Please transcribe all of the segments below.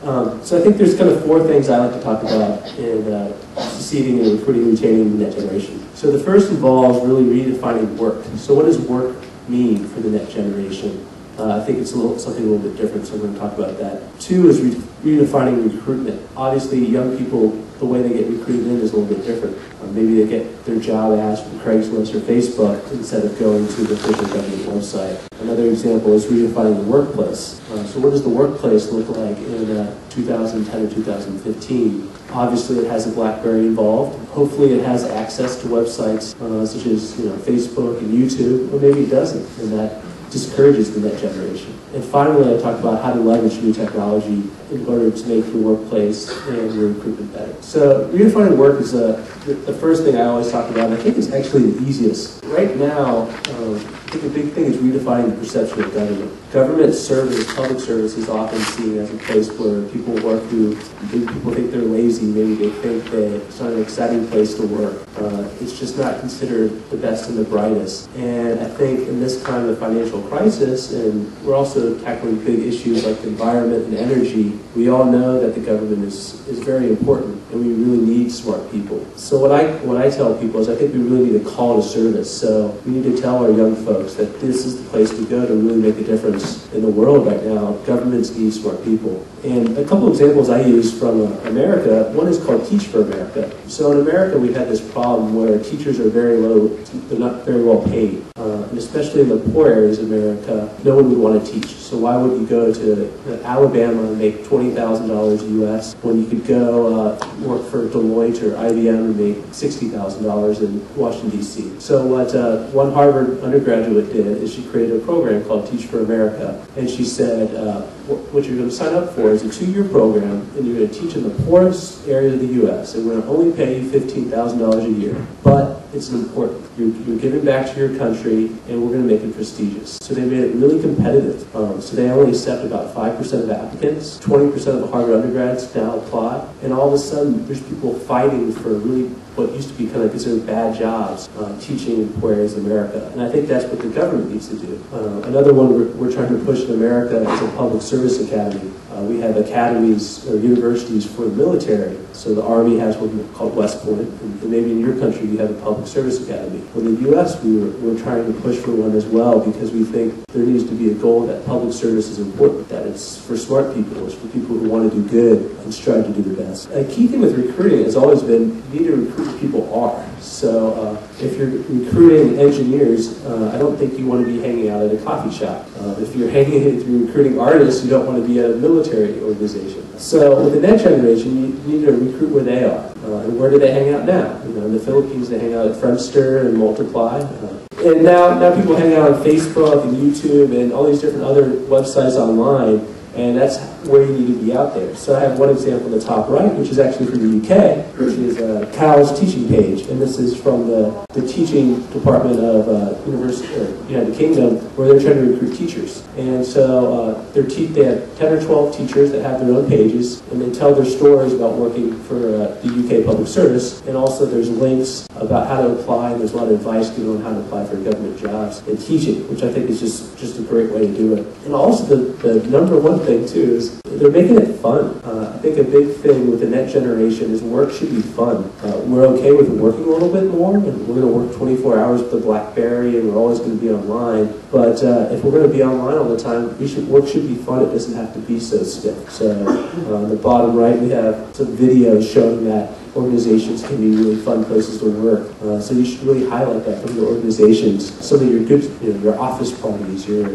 So I think there's kind of four things I like to talk about in succeeding in recruiting and retaining the next generation. So the first involves really redefining work. So what does work mean for the next generation? I think it's something a little bit different, so we're going to talk about that. Two is redefining recruitment. Obviously, young people, the way they get recruited in is a little bit different. Maybe they get their job ads from Craigslist or Facebook instead of going to the official government website. Another example is redefining the workplace. So what does the workplace look like in 2010 or 2015? Obviously, it has a BlackBerry involved. Hopefully, it has access to websites such as Facebook and YouTube, or maybe it doesn't, and that discourages the next generation. And finally, I talked about how to leverage new technology in order to make your workplace and your recruitment better. So redefining work is the first thing I always talk about, and I think it's actually the easiest. Right now, I think a big thing is redefining the perception of government. Government service, public service, is often seen as a place where people work who, maybe people think they're lazy, maybe they think that it's not an exciting place to work. It's just not considered the best and the brightest. And I think in this kind of financial crisis, and we're also tackling big issues like the environment and energy, we all know that the government is very important, and we really need smart people. So what I tell people is I think we really need a call to service. So we need to tell our young folks that this is the place to go to really make a difference in the world right now. Governments need smart people. And a couple examples I use from America, one is called Teach for America. So in America, we've had this problem where teachers are very low, they're not very well paid. And especially in the poor areas of America, no one would want to teach. So why would you go to Alabama and make $20,000 US when you could go work for Deloitte or IBM and make $60,000 in Washington, D.C.? So what one Harvard undergraduate did is she created a program called Teach for America. And she said, what you're going to sign up for is a 2-year program, and you're going to teach in the poorest areas of the U.S. And we're going to only pay you $15,000 a year. But it's important. You're giving back to your country, and we're going to make it prestigious. So they made it really competitive. So they only accept about 5% of applicants. 20% of the Harvard undergrads now apply. And all of a sudden, there's people fighting for really what used to be kind of considered bad jobs, teaching in poor areas of America. And I think that's what the government needs to do. Another one we're trying to push in America is a public service academy. We have academies or universities for the military. So the Army has one called West Point, and maybe in your country you have a public service academy. In the U.S., we're trying to push for one as well because we think there needs to be a goal that public service is important, that it's for smart people, it's for people who want to do good and strive to do their best. A key thing with recruiting has always been you need to recruit who people are. So if you're recruiting engineers, I don't think you want to be hanging out at a coffee shop. If you're recruiting artists, you don't want to be at a military organization. So with the next generation, you need to recruit where they are. And where do they hang out now? In the Philippines, they hang out at Friendster and Multiply. And now people hang out on Facebook and YouTube and all these different other websites online. And that's where you need to be out there. So I have one example in the top right, which is actually from the UK, which is Cal's teaching page. And this is from the teaching department of United Kingdom, where they're trying to recruit teachers. And so they have 10 or 12 teachers that have their own pages, and they tell their stories about working for the UK Public Service. And also there's links about how to apply, and there's a lot of advice given on how to apply for government jobs and teaching, which I think is just a great way to do it. And also the number one thing too is they're making it fun. I think a big thing with the next generation is work should be fun. We're okay with working a little bit more, and we're going to work 24 hours with the BlackBerry, and we're always going to be online. But if we're going to be online all the time, work should be fun. It doesn't have to be so stiff. So on the bottom right, we have some videos showing that organizations can be really fun places to work. So you should really highlight that from your organizations. Some of your good, your office parties, your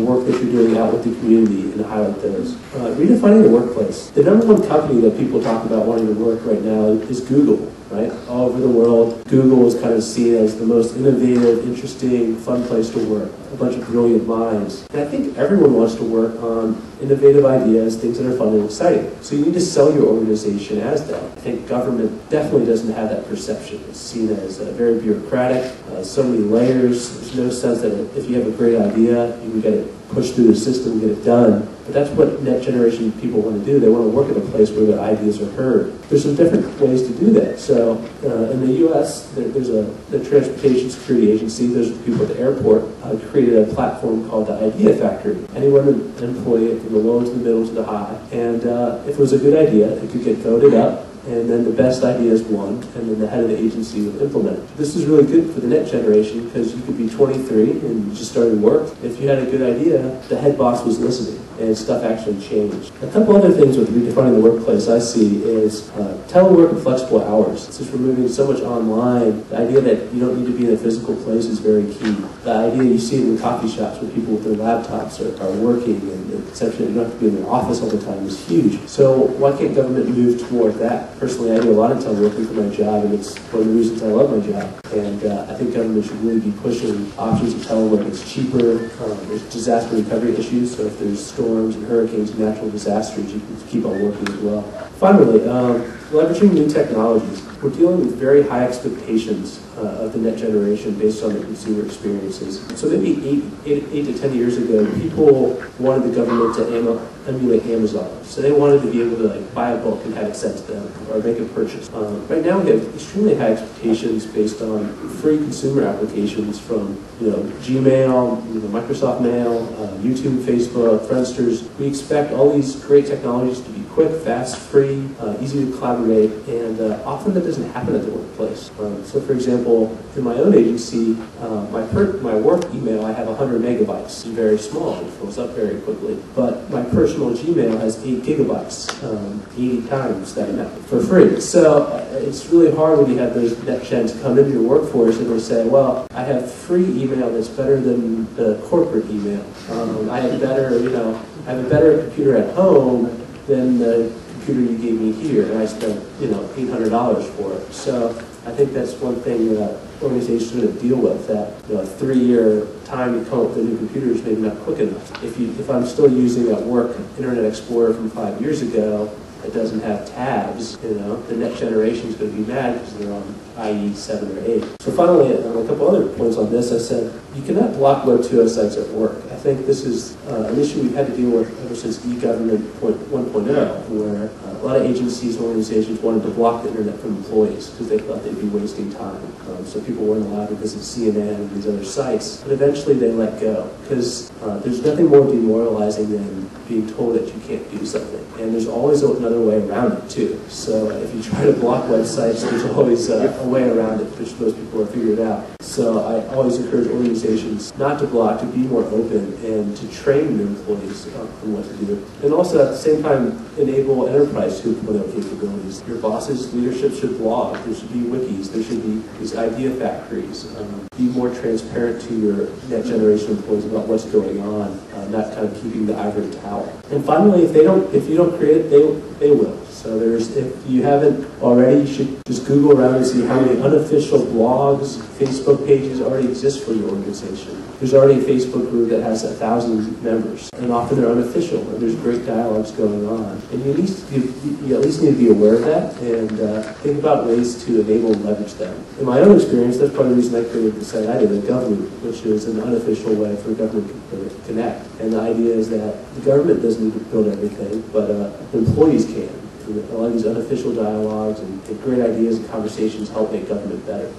work that you're doing out with the community, and highlight those. Redefining the workplace. The number one company that people talk about wanting to work right now is Google. Right? All over the world, Google is kind of seen as the most innovative, interesting, fun place to work. A bunch of brilliant minds. And I think everyone wants to work on innovative ideas, things that are fun and exciting. So you need to sell your organization as that. I think government definitely doesn't have that perception. It's seen as very bureaucratic, so many layers. There's no sense that if you have a great idea, you can get it push through the system and get it done. But that's what net generation people want to do. They want to work at a place where their ideas are heard. There's some different ways to do that. So in the U.S., there's the Transportation Security Agency, those are the people at the airport, created a platform called the Idea Factory. Anyone, an employee, from the low to the middle to the high. And if it was a good idea, it could get voted up, and then the best ideas won, and then the head of the agency would implement it. This is really good for the net generation because you could be 23 and you just started work. If you had a good idea, the head boss was listening, and stuff actually changed. A couple other things with redefining the workplace I see is telework and flexible hours. It's just removing so much online. The idea that you don't need to be in a physical place is very key. The idea you see it in coffee shops where people with their laptops are working, and the conception that you don't have to be in their office all the time is huge. So why can't government move toward that? Personally, I do a lot of teleworking for my job, and it's one of the reasons I love my job. And I think government should really be pushing options of telework. It's cheaper. There's disaster recovery issues, so if there's storms and hurricanes and natural disasters, you can keep on working as well. Finally, leveraging new technologies. We're dealing with very high expectations of the net generation based on the consumer experiences. So maybe 8 to 10 years ago, people wanted the government to emulate Amazon. So they wanted to be able to buy a book and have it sent to them, or make a purchase. Right now we have extremely high expectations based on free consumer applications from Gmail, Microsoft Mail, YouTube, Facebook, Friendsters. We expect all these great technologies to be quick, fast, free, easy to collaborate, and often that doesn't happen at the workplace. So for example, in my own agency, my work email, I have 100 megabytes. It's very small, it fills up very quickly. But my personal Gmail has 8 gigabytes, 80 times that amount for free. So it's really hard when you have those net gens come into your workforce and they say, well, I have free email that's better than the corporate email. I have a better computer at home than the computer you gave me here, and I spent $800 for it. So I think that's one thing that organizations are going to deal with, that a 3-year time to come up with a new computer is maybe not quick enough. If I'm still using at work Internet Explorer from 5 years ago, it doesn't have tabs, the next generation is going to be mad because they're on IE 7 or 8. So finally, a couple other points on this. I said, you cannot block Web 2.0 sites at work. I think this is an issue we've had to deal with ever since e-government 1.0, where a lot of agencies and organizations wanted to block the internet from employees because they thought they'd be wasting time. So people weren't allowed to visit CNN and these other sites. But eventually they let go because there's nothing more demoralizing than being told that you can't do something. And there's always another way around it too. So if you try to block websites, there's always a way around it, which most people have figured out. So I always encourage organizations not to block, to be more open, and to train their employees on what to do. And also at the same time, enable enterprise to implement their capabilities. Your boss's leadership should blog. There should be wikis. There should be these idea factories. Be more transparent to your net generation employees about what's going on, not kind of keeping the ivory tower. And finally, if you don't create it, they will. So if you haven't already, you should just Google around and see how many unofficial blogs, Facebook pages already exist for your organization. There's already a Facebook group that has 1,000 members, and often they're unofficial, and there's great dialogues going on. And you at least need to be aware of that and think about ways to enable and leverage them. In my own experience, that's part of the reason I created the site I did, the government, which is an unofficial way for government to connect. And the idea is that the government doesn't need to build everything, but employees can. A lot of these unofficial dialogues and great ideas and conversations help make government better.